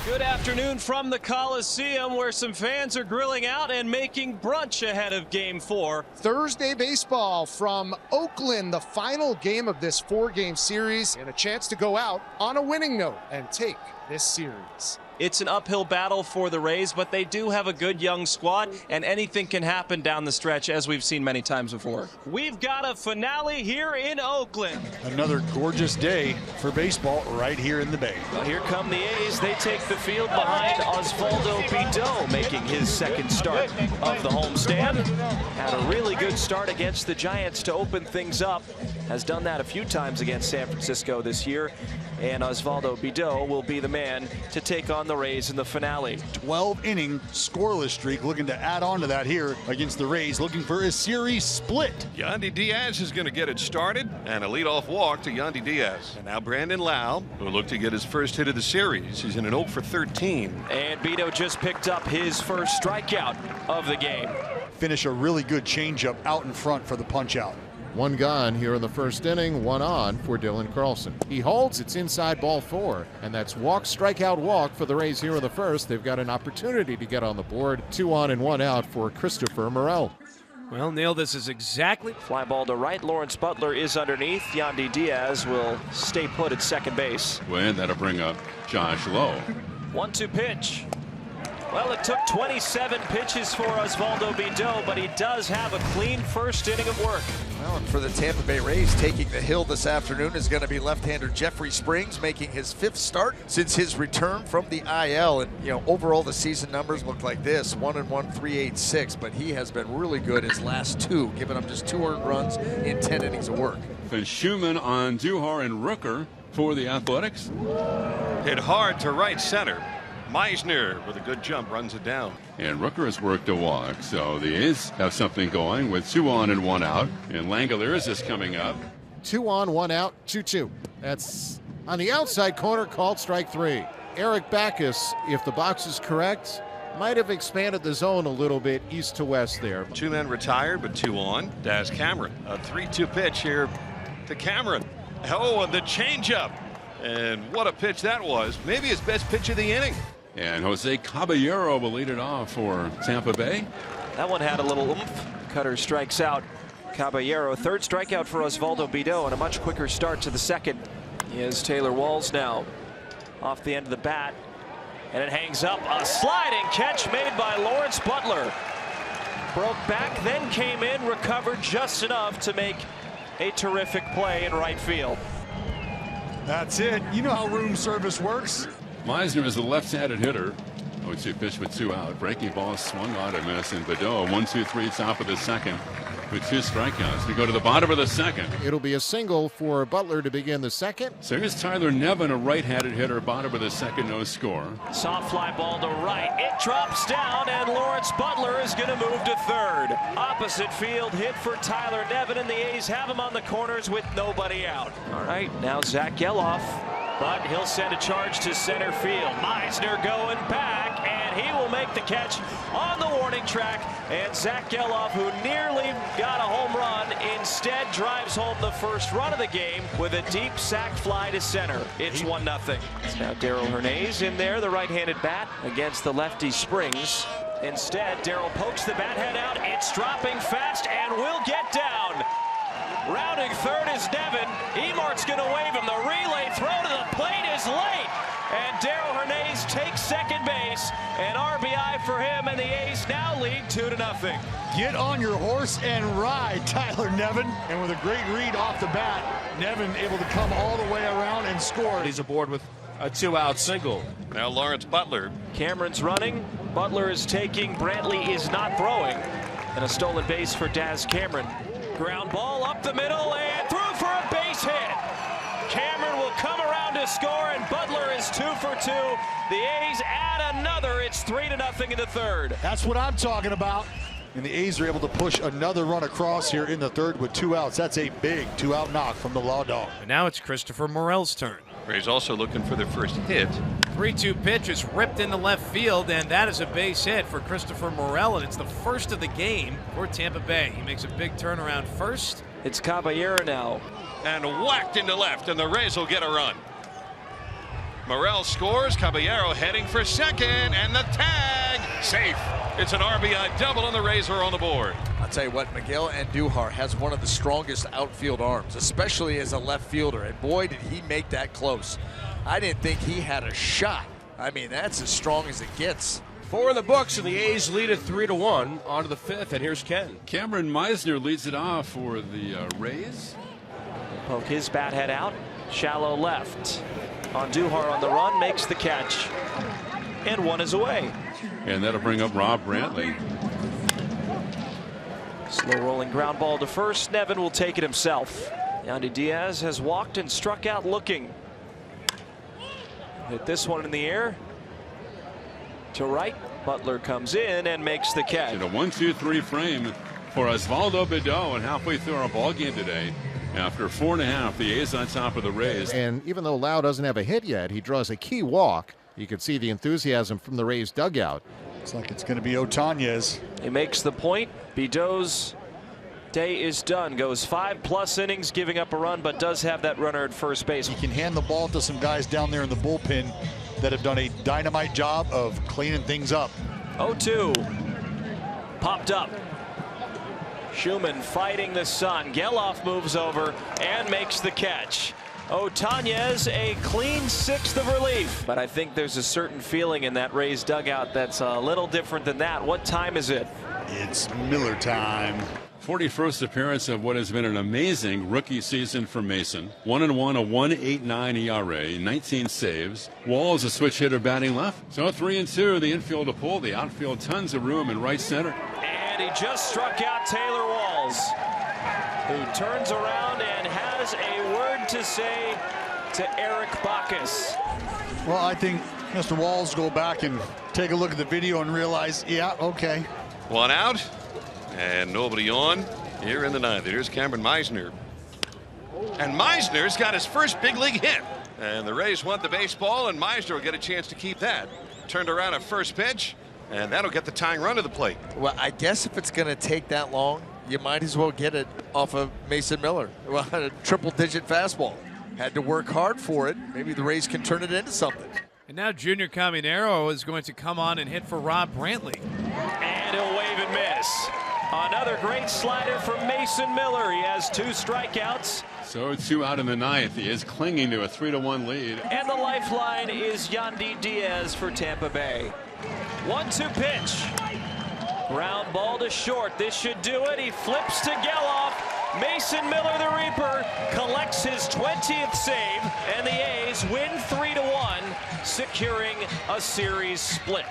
Good afternoon from the Coliseum, where some fans are grilling out and making brunch ahead of Game 4. Thursday baseball from Oakland, the final game of this 4-game series, and a chance to go out on a winning note and take this series. It's an uphill battle for the Rays, but they do have a good young squad, and anything can happen down the stretch, as we've seen many times before. We've got a finale here in Oakland. Another gorgeous day for baseball right here in the Bay. Well, here come the A's. They take the field behind Osvaldo Bido, making his second start of the homestand. Had a really good start against the Giants to open things up. Has done that a few times against San Francisco this year. And Osvaldo Bido will be the man to take on the Rays in the finale. 12-inning scoreless streak, looking to add on to that here against the Rays, looking for a series split. Yandy Diaz is going to get it started, and a leadoff walk to Yandy Diaz. And now Brandon Lau, who looked to get his first hit of the series. He's in an 0 for 13. And Bido just picked up his first strikeout of the game. Finish a really good changeup out in front for the punch out. One gone here in the first inning, one on for Dylan Carlson. He holds, it's inside ball 4, and that's walk, strikeout, walk for the Rays here in the first. They've got an opportunity to get on the board. 2 on and 1 out for Christopher Morel. Well, Neil, this is exactly... Fly ball to right. Lawrence Butler is underneath. Yandy Diaz will stay put at second base. Well, that'll bring up Josh Lowe. 1-2 pitch. Well, it took 27 pitches for Osvaldo Bido, but he does have a clean first inning of work. Well, and for the Tampa Bay Rays, taking the hill this afternoon is going to be left-hander Jeffrey Springs, making his 5th start since his return from the IL. And, you know, overall the season numbers look like this: 1-1, 3.86. But he has been really good his last 2, giving up just 2 earned runs in 10 innings of work. And Schumann on Duhar and Rooker for the Athletics. Hit hard to right center. Meisner with a good jump runs it down. And Rooker has worked a walk, so the A's have something going with 2 on and 1 out. And Langoliers is coming up. 2 on, 1 out, 2-2. That's on the outside corner, called strike 3. Eric Backus, if the box is correct, might have expanded the zone a little bit east to west there. 2 men retired, but 2 on. Daz Cameron, a 3-2 pitch here to Cameron. Oh, and the changeup. And what a pitch that was. Maybe his best pitch of the inning. And Jose Caballero will lead it off for Tampa Bay. That one had a little oomph. Cutter strikes out Caballero. 3rd strikeout for Osvaldo Bido, and a much quicker start to the second. Here's Taylor Walls now off the end of the bat. And it hangs up. A sliding catch made by Lawrence Butler. Broke back, then came in, recovered just enough to make a terrific play in right field. That's it. You know how room service works. Meisner is the left-handed hitter. 0-2 pitch with 2 out. Breaking ball swung on and miss. And Bido 1-2-3 top of the second with 2 strikeouts. We go to the bottom of the second. It'll be a single for Butler to begin the second. So here's Tyler Nevin, a right-handed hitter, bottom of the second, no score. Soft fly ball to right. It drops down, and Lawrence Butler is going to move to 3rd. Opposite field hit for Tyler Nevin, and the A's have him on the corners with nobody out. All right, now Zach Geloff, but he'll send a charge to center field. Meisner going back, and he will make the catch on the warning track. And Zach Geloff, who nearly got a home run, instead drives home the first run of the game with a deep sac fly to center. It's 1-0. It's now Darrell Hernandez in there, the right-handed bat against the lefty Springs. Instead, Darrell pokes the bat head out. It's dropping fast and will get down. Rounding 3rd is Nevin. Emart's going to wave him. The relay throw to the plate is late. And Darrell Hernandez takes second base. An RBI for him, and the A's now lead 2-0. Get on your horse and ride, Tyler Nevin. And with a great read off the bat, Nevin able to come all the way around and score. He's aboard with a 2-out single. Now Lawrence Butler. Cameron's running. Butler is taking. Brantley is not throwing. And a stolen base for Daz Cameron. Ground ball up the middle and through for a base hit. Cameron will come around to score, and Butler is 2 for 2. The A's add another. It's 3-0 in the 3rd. That's what I'm talking about. And the A's are able to push another run across here in the 3rd with 2 outs. That's a big 2-out knock from the Law Dog. And now it's Christopher Morel's turn. Rays also looking for their first hit. 3-2 pitch is ripped into left field, and that is a base hit for Christopher Morel, and it's the first of the game for Tampa Bay. He makes a big turnaround first. It's Caballero now. And whacked into left, and the Rays will get a run. Morel scores. Caballero heading for second, and the tag safe. It's an RBI double, and the Rays are on the board. I'll tell you what, Miguel Andujar has one of the strongest outfield arms, especially as a left fielder, and boy, did he make that close. I didn't think he had a shot. I mean, that's as strong as it gets. 4 in the books, and the A's lead it 3-1 on to the 5th, and here's Ken. Cameron Meisner leads it off for the Rays. Poke his bat head out, shallow left. Andujar on the run, makes the catch, and 1 is away. And that'll bring up Rob Brantley. Slow rolling ground ball to first. Nevin will take it himself. Yandy Diaz has walked and struck out looking. Hit this one in the air to right. Butler comes in and makes the catch. In a 1-2-3 frame for Osvaldo Bido, and halfway through our ball game today, after 4.5, the A's on top of the Rays. And even though Lau doesn't have a hit yet, he draws a key walk. You can see the enthusiasm from the Rays dugout. Looks like it's going to be Otañez. He makes the point. Bido's day is done. Goes 5+ innings, giving up a run, but does have that runner at first base. He can hand the ball to some guys down there in the bullpen that have done a dynamite job of cleaning things up. 0-2. Popped up. Schumann fighting the sun. Geloff moves over and makes the catch. Otañez, a clean 6th of relief. But I think there's a certain feeling in that Rays dugout that's a little different than that. What time is it? It's Miller time. 41st appearance of what has been an amazing rookie season for Mason. 1-1, a 1.89 ERA, 19 saves. Walls a switch hitter batting left. So 3-2, the infield to pull, the outfield tons of room in right center. And he just struck out Taylor Walls, who turns around and has a word to say to Eric Bacchus. Well, I think Mr. Walls go back and take a look at the video and realize, yeah, okay. 1 out. And nobody on here in the 9th. Here's Cameron Meisner. And Meisner's got his first big league hit. And the Rays want the baseball, and Meisner will get a chance to keep that. Turned around at first pitch, and that'll get the tying run to the plate. Well, I guess if it's going to take that long, you might as well get it off of Mason Miller. Well, a triple-digit fastball. Had to work hard for it. Maybe the Rays can turn it into something. And now Junior Caminero is going to come on and hit for Rob Brantley. And he'll wave and miss. Another great slider from Mason Miller. He has 2 strikeouts. So 2 out in the 9th. He is clinging to a 3-1 lead. And the lifeline is Yandy Diaz for Tampa Bay. 1-2 pitch. Ground ball to short. This should do it. He flips to Geloff. Mason Miller, the Reaper, collects his 20th save, and the A's win 3-1, securing a series split.